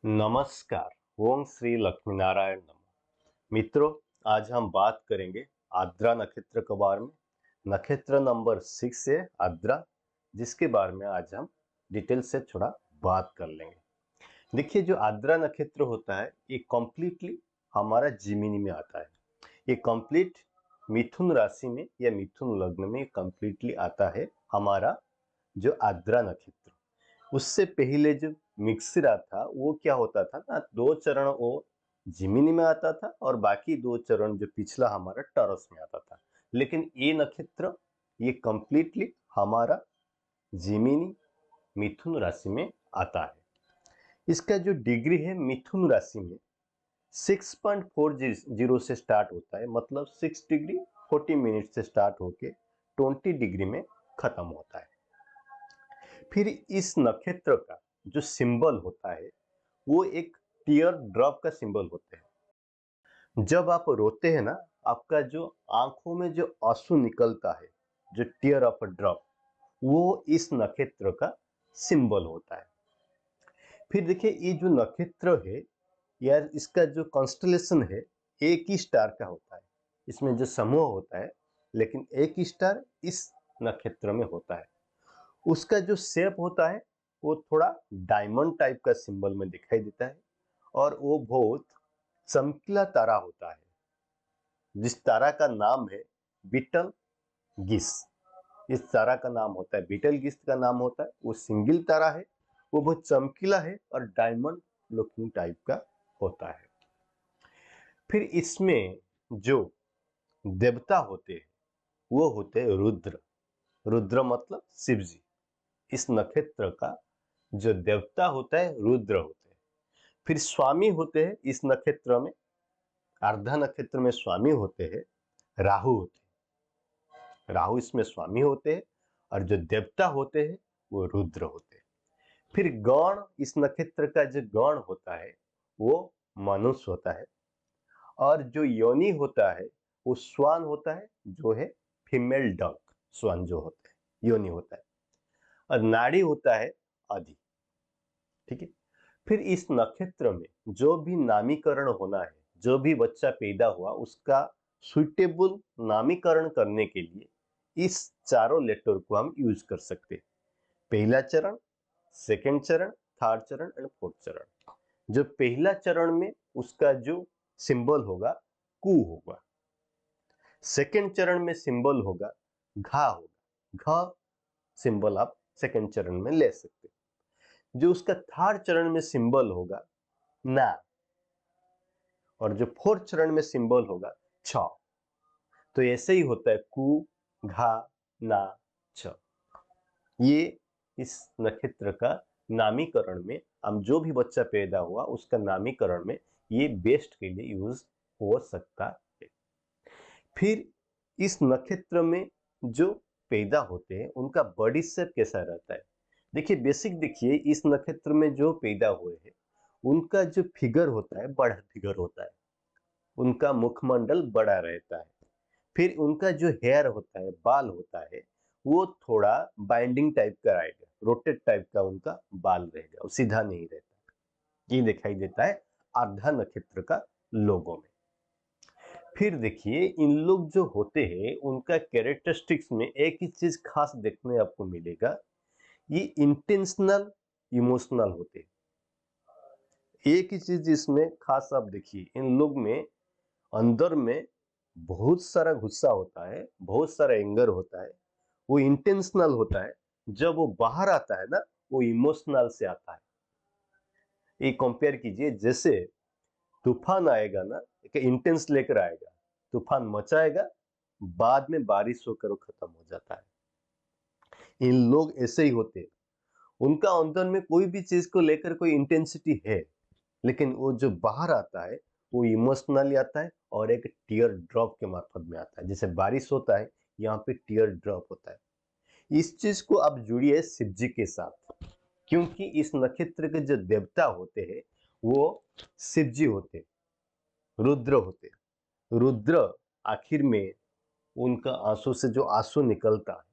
नमस्कार। ओम श्री लक्ष्मी नारायण नमः। मित्रों, आज हम बात करेंगे आर्द्रा नक्षत्र के बारे में। नक्षत्र नंबर 6 है आर्द्रा, जिसके बारे में आज हम डिटेल से थोड़ा बात कर लेंगे। देखिए, जो आर्द्रा नक्षत्र होता है ये कंप्लीटली हमारा जिमिनी में आता है। ये कंप्लीट मिथुन राशि में या मिथुन लग्न में कंप्लीटली आता है हमारा जो आर्द्रा नक्षत्र। उससे पहले जो मिक्सिरा था वो क्या होता था ना, 2 चरण वो जिमिनी में आता था और बाकी 2 चरण जो पिछला हमारा टॉरस में आता था। लेकिन ये नक्षत्र ये कंप्लीटली हमारा जिमिनी मिथुन राशि में आता है। इसका जो डिग्री है मिथुन राशि में 6.40 से स्टार्ट होता है, मतलब 6 डिग्री 40 मिनट से स्टार्ट होके 20 डिग्री में खत्म होता है। फिर इस नक्षत्र का जो सिंबल होता है वो एक टीयर ड्रॉप का सिंबल होता है। जब आप रोते हैं ना, आपका जो आंखों में जो आंसू निकलता है, जो टीयर ऑफ अ ड्रॉप, वो इस नक्षत्र का सिंबल होता है। फिर देखिए, ये जो नक्षत्र है यार, इसका जो कॉन्स्टलेशन है एक ही स्टार का होता है। इसमें जो समूह होता है, लेकिन एक ही स्टार इस नक्षत्र में होता है। उसका जो शेप होता है वो थोड़ा डायमंड टाइप का सिंबल में दिखाई देता है और वो बहुत चमकीला तारा होता है, जिस तारा का नाम है बीटल गिस। इस तारा का नाम होता है बीटल गिस का नाम होता है। वो सिंगल तारा है, वो बहुत चमकीला है और डायमंड लुकिंग टाइप का होता है। फिर इसमें जो देवता होते हैं वो होते हैं रुद्र। रुद्र मतलब शिव जी। इस नक्षत्र का जो देवता होता है रुद्र होते हैं। फिर स्वामी होते हैं इस नक्षत्र में, आर्द्रा नक्षत्र में स्वामी होते हैं राहु होते हैं। राहु इसमें स्वामी होते हैं और जो देवता होते हैं वो रुद्र होते हैं। फिर गण, इस नक्षत्र का जो गण होता है वो मनुष्य होता है और जो योनि होता है वो स्वान होता है, जो है फीमेल डक। स्वान जो होता है योनि होता है और नाड़ी होता है आदि। ठीक है। फिर इस नक्षत्र में जो भी नामीकरण होना है, जो भी बच्चा पैदा हुआ उसका सुइटेबल नामीकरण करने के लिए इस चारों लेटर को हम यूज कर सकते हैं। पहला चरण, सेकंड चरण, थर्ड चरण एंड फोर्थ चरण। जो पहला चरण में उसका जो सिंबल होगा कु होगा। सेकंड चरण में सिंबल होगा घा होगा। घ सिंबल आप सेकंड चरण में ले सकते हैं। जो उसका थर्ड चरण में सिंबल होगा ना, और जो फोर्थ चरण में सिंबल होगा छ। तो ऐसे ही होता है कु, घा, ना, छ। ये इस नक्षत्र का नामीकरण में, हम जो भी बच्चा पैदा हुआ उसका नामीकरण में ये बेस्ट के लिए यूज हो सकता है। फिर इस नक्षत्र में जो पैदा होते हैं उनका बॉडी शेप कैसा रहता है। देखिए, बेसिक देखिए, इस नक्षत्र में जो पैदा हुए हैं उनका जो फिगर होता है बड़ा फिगर होता है। उनका मुखमंडल बड़ा रहता है। फिर उनका जो हेयर होता है, बाल होता है, वो थोड़ा बाइंडिंग टाइप का रहेगा, रोटेट टाइप का उनका बाल रहेगा, वो सीधा नहीं रहता। ये दिखाई देता है आर्द्रा नक्षत्र का लोगों में। फिर देखिए, इन लोग जो होते हैं उनका कैरेक्टरिस्टिक्स में एक ही चीज खास देखने आपको मिलेगा, ये इंटेंशनल इमोशनल होते हैं। एक ही चीज इसमें खास आप देखिए, इन लोग में अंदर में बहुत सारा गुस्सा होता है, बहुत सारा एंगर होता है। वो इंटेंशनल होता है। जब वो बाहर आता है ना, वो इमोशनल से आता है। ये कंपेयर कीजिए, जैसे तूफान आएगा ना, एक इंटेंस लेकर आएगा, तूफान मचाएगा, बाद में बारिश होकर वो खत्म हो जाता है। इन लोग ऐसे ही होते हैं। उनका अंदर में कोई भी चीज को लेकर कोई इंटेंसिटी है, लेकिन वो जो बाहर आता है वो इमोशनली आता है और एक टीयर ड्रॉप के मार्फत में आता है। जैसे बारिश होता है, यहाँ पे टीयर ड्रॉप होता है। इस चीज को आप जुड़िए शिव जी के साथ, क्योंकि इस नक्षत्र के जो देवता होते हैं वो शिव जी होते हैं, रुद्र होते हैं। रुद्र आखिर में उनका आंसू से जो आंसू निकलता है,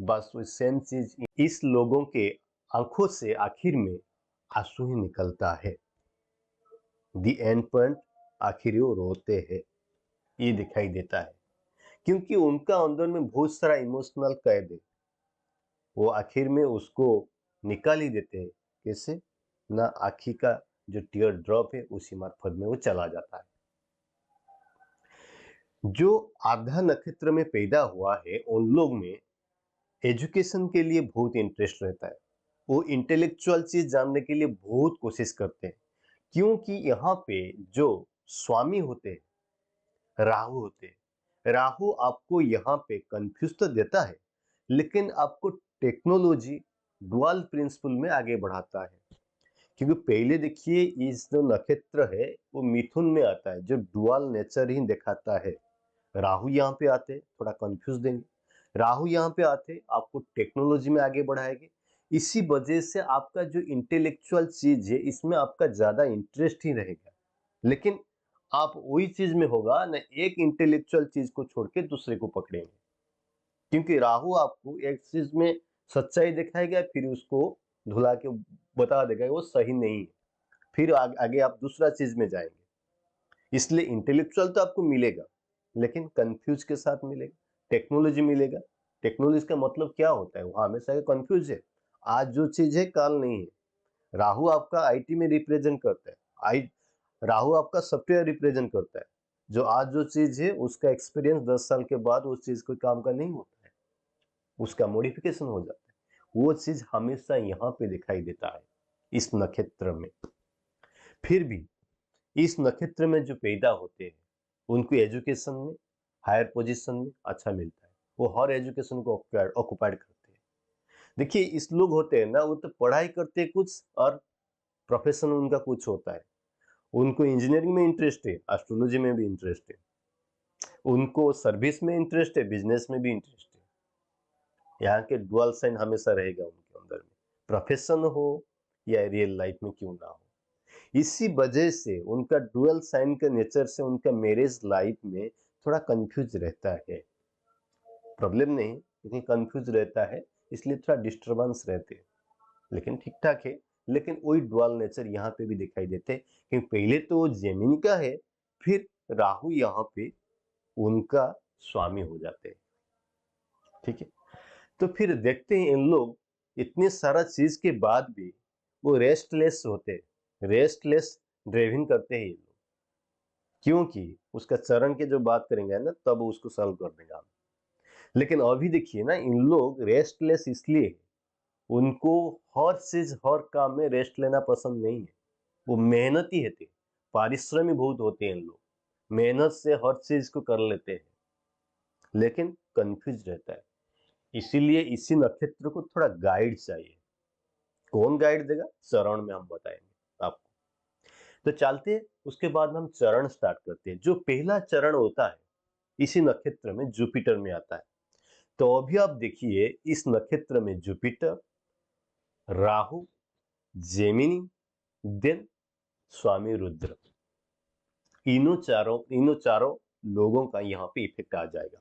बस वो सेम चीज इस लोगों के आंखों से आखिर में आंसू ही निकलता है। द एंड पॉइंट, आखिर वो रोते हैं, ये दिखाई देता है, क्योंकि उनका अंदर में बहुत सारा इमोशनल कैद है। वो आखिर में उसको निकाल ही देते हैं। कैसे? ना आखी का जो टीयर ड्रॉप है उसी मार्फत में वो चला जाता है। जो आधा नक्षत्र में पैदा हुआ है उन लोग में एजुकेशन के लिए बहुत इंटरेस्ट रहता है। वो इंटेलेक्चुअल चीज जानने के लिए बहुत कोशिश करते हैं, क्योंकि यहाँ पे जो स्वामी होते हैं, राहु होते हैं, राहु आपको यहाँ पे कंफ्यूज तो देता है, लेकिन आपको टेक्नोलॉजी डुअल प्रिंसिपल में आगे बढ़ाता है। क्योंकि पहले देखिए, इस जो नक्षत्र है वो मिथुन में आता है, जो डुअल नेचर ही दिखाता है। राहु यहाँ पे आते थोड़ा कंफ्यूज देंगे, राहु यहाँ पे आते आपको टेक्नोलॉजी में आगे बढ़ाएंगे। इसी वजह से आपका जो इंटेलेक्चुअल चीज है इसमें आपका ज्यादा इंटरेस्ट ही रहेगा, लेकिन आप वही चीज में होगा ना, एक इंटेलेक्चुअल चीज को छोड़ के दूसरे को पकड़ेंगे। क्योंकि राहु आपको एक चीज में सच्चाई दिखाएगा, फिर उसको धुला के बता देगा वो सही नहीं है, फिर आगे आप दूसरा चीज में जाएंगे। इसलिए इंटेलेक्चुअल तो आपको मिलेगा, लेकिन कंफ्यूज के साथ मिलेगा। टेक्नोलॉजी मिलेगा, टेक्नोलॉजी का मतलब क्या होता है, वो हमेशा कंफ्यूज है। आज जो चीज है कल नहीं है। राहु आपका आईटी में रिप्रेजेंट करता है, आई राहु आपका सॉफ्टवेयर रिप्रेजेंट करता है। जो आज जो चीज है उसका एक्सपीरियंस 10 साल के बाद उस चीज कोई काम का नहीं होता है, उसका मॉडिफिकेशन हो जाता है। वो चीज हमेशा यहाँ पे दिखाई देता है इस नक्षत्र में। फिर भी इस नक्षत्र में जो पैदा होते हैं उनको एजुकेशन में, हायर पोजीशन में अच्छा मिलता है। वो हर एजुकेशन को ऑक्युपाइड करते हैं। देखिए, इस लोग होते हैं ना, वो तो पढ़ाई करते हैं कुछ और प्रोफेशन उनका कुछ होता है। उनको इंजीनियरिंग में इंटरेस्ट है, एस्ट्रोलॉजी में भी इंटरेस्ट है, उनको सर्विस में इंटरेस्ट है, बिजनेस में भी इंटरेस्ट है। यहाँ के डुअल साइन हमेशा रहेगा उनके अंदर में, प्रोफेशन हो या रियल लाइफ में क्यों ना हो। इसी वजह से उनका डुअल साइन के नेचर से उनका मैरिज लाइफ में थोड़ा कंफ्यूज रहता है। प्रॉब्लम नहीं, लेकिन कंफ्यूज रहता है, इसलिए थोड़ा डिस्टरबेंस रहते हैं, लेकिन ठीक ठाक है। लेकिन वही डुअल नेचर यहाँ पे भी दिखाई देते हैं, क्योंकि पहले तो जेमिनी का है, फिर राहु यहाँ पे उनका स्वामी हो जाते हैं। ठीक है, तो फिर देखते हैं इन लोग इतने सारा चीज के बाद भी वो रेस्टलेस होते हैं, रेस्टलेस ड्राइविंग करते हैं ये लोग। क्योंकि उसका चरण के जो बात करेंगे ना तब उसको सॉल्व कर देंगे हम। लेकिन अभी देखिए ना, इन लोग रेस्टलेस इसलिए है, उनको हर चीज हर काम में रेस्ट लेना पसंद नहीं है। वो मेहनती है, पारिश्रमी बहुत होते हैं इन लोग, मेहनत से हर चीज को कर लेते हैं, लेकिन कंफ्यूज रहता है। इसीलिए इसी नक्षत्र को थोड़ा गाइड चाहिए। कौन गाइड देगा, चरण में हम बताएंगे आपको। तो चलते हैं, उसके बाद हम चरण स्टार्ट करते हैं। जो पहला चरण होता है इसी नक्षत्र में जुपिटर में आता है। तो अभी आप देखिए, इस नक्षत्र में जुपिटर, राहु, जेमिनी, देन स्वामी रुद्र, इन्हों चारों लोगों का यहाँ पे इफेक्ट आ जाएगा।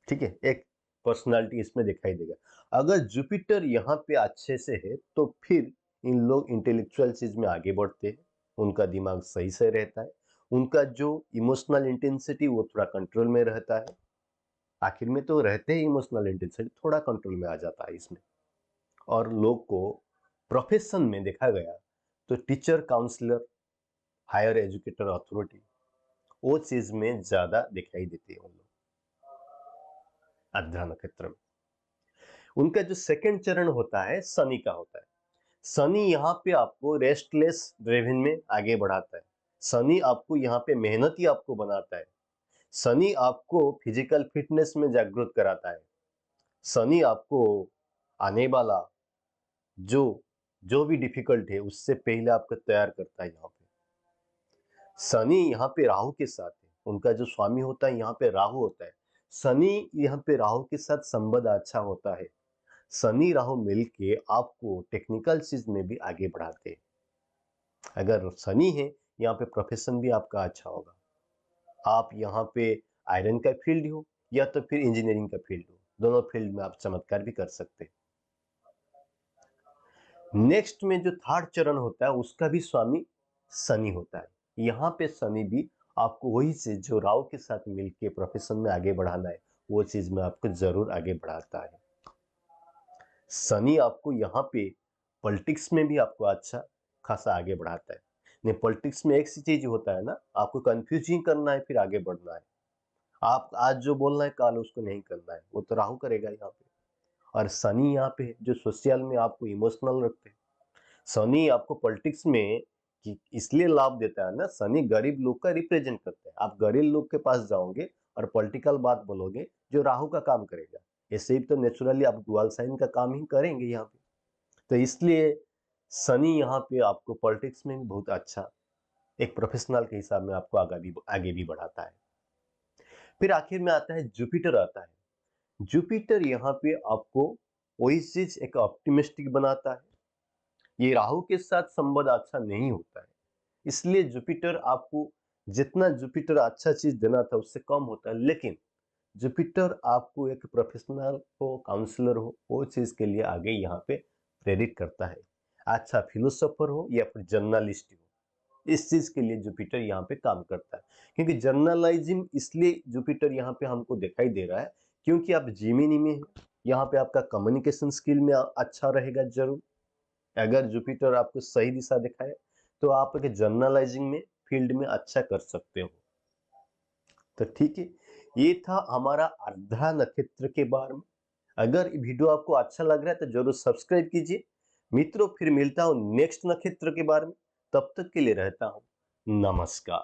ठीक है, एक पर्सनालिटी इसमें दिखाई देगा। अगर जुपिटर यहाँ पे अच्छे से है तो फिर इन लोग इंटेलेक्चुअल चीज में आगे बढ़ते हैं, उनका दिमाग सही से रहता है, उनका जो इमोशनल इंटेंसिटी वो थोड़ा कंट्रोल में रहता है। आखिर में तो रहते हैं इमोशनल इंटेंसिटी, थोड़ा कंट्रोल में आ जाता है इसमें। और लोग को प्रोफेशन में देखा गया तो teacher, counsellor, higher educator authority, वो चीज में ज्यादा दिखाई देते हैं उन लोग आद्रा नक्षत्र में। उनका जो सेकंड चरण होता है शनि का होता है। शनि यहाँ पे आपको रेस्टलेस ड्राइविंग में आगे बढ़ाता है। शनि आपको यहाँ पे मेहनती आपको बनाता है। शनि आपको फिजिकल फिटनेस में जागरूक कराता है। शनि आपको आने वाला जो जो भी डिफिकल्ट है उससे पहले आपको तैयार करता है। यहाँ पे शनि यहाँ पे राहु के साथ है, उनका जो स्वामी होता है यहाँ पे राहु होता है। शनि यहाँ पे राहु के साथ संबंध अच्छा होता है। शनि राहु मिलके आपको टेक्निकल चीज में भी आगे बढ़ाते हैं। अगर शनि है यहाँ पे, प्रोफेशन भी आपका अच्छा होगा। आप यहाँ पे आयरन का फील्ड हो या तो फिर इंजीनियरिंग का फील्ड हो, दोनों फील्ड में आप चमत्कार भी कर सकते हैं। नेक्स्ट में जो थर्ड चरण होता है उसका भी स्वामी शनि होता है। यहाँ पे शनि भी आपको वही चीज जो राहु के साथ मिलके प्रोफेशन में आगे बढ़ाना है, वो चीज में आपको जरूर आगे बढ़ाता है। शनि आपको यहाँ पे पॉलिटिक्स में भी आपको अच्छा खासा आगे बढ़ाता है। नहीं, पॉलिटिक्स में एक सी चीज होता है ना, आपको कंफ्यूजिंग करना है फिर आगे बढ़ना है। आप आज जो बोलना है कल उसको नहीं करना है, वो तो राहु करेगा यहाँ पे। और शनि यहाँ पे जो सोशल में आपको इमोशनल रखते हैं। शनि आपको पॉलिटिक्स में कि इसलिए लाभ देता है ना, शनि गरीब लोग का रिप्रेजेंट करता है। आप गरीब लोग के पास जाओगे और पॉलिटिकल बात बोलोगे, जो राहु का काम करेगा। ऐसे ही तो नेचुरली आप डुअल साइन का काम ही करेंगे यहाँ पे। तो इसलिए शनि यहाँ पे आपको पॉलिटिक्स में भी बहुत अच्छा एक प्रोफेशनल के हिसाब में आपको आगे भी बढ़ाता है। फिर आखिर में आता है जुपिटर आता है। जुपिटर यहाँ पे आपको वही चीज एक ऑप्टिमिस्टिक बनाता है। ये राहु के साथ संबंध अच्छा नहीं होता है, इसलिए जुपिटर आपको जितना जुपिटर अच्छा चीज देना था उससे कम होता है। लेकिन जुपिटर आपको एक प्रोफेशनल हो, काउंसलर हो, वो चीज के लिए आगे यहाँ पे प्रेरित करता है। अच्छा फिलोसोफर हो या फिर जर्नलिस्ट हो, इस चीज के लिए जुपिटर यहाँ पे काम करता है। क्योंकि जर्नलाइजिंग इसलिए जुपिटर यहाँ पे हमको दिखाई दे रहा है क्योंकि आप जिमिनी में हो। यहाँ पे आपका कम्युनिकेशन स्किल में अच्छा रहेगा जरूर। अगर जुपिटर आपको सही दिशा दिखाए तो आप एक जर्नलाइजिंग में फील्ड में अच्छा कर सकते हो। तो ठीक है, ये था हमारा आर्द्रा नक्षत्र के बारे में। अगर वीडियो आपको अच्छा लग रहा है तो जरूर सब्सक्राइब कीजिए। मित्रों, फिर मिलता हूं नेक्स्ट नक्षत्र के बारे में। तब तक के लिए रहता हूं नमस्कार।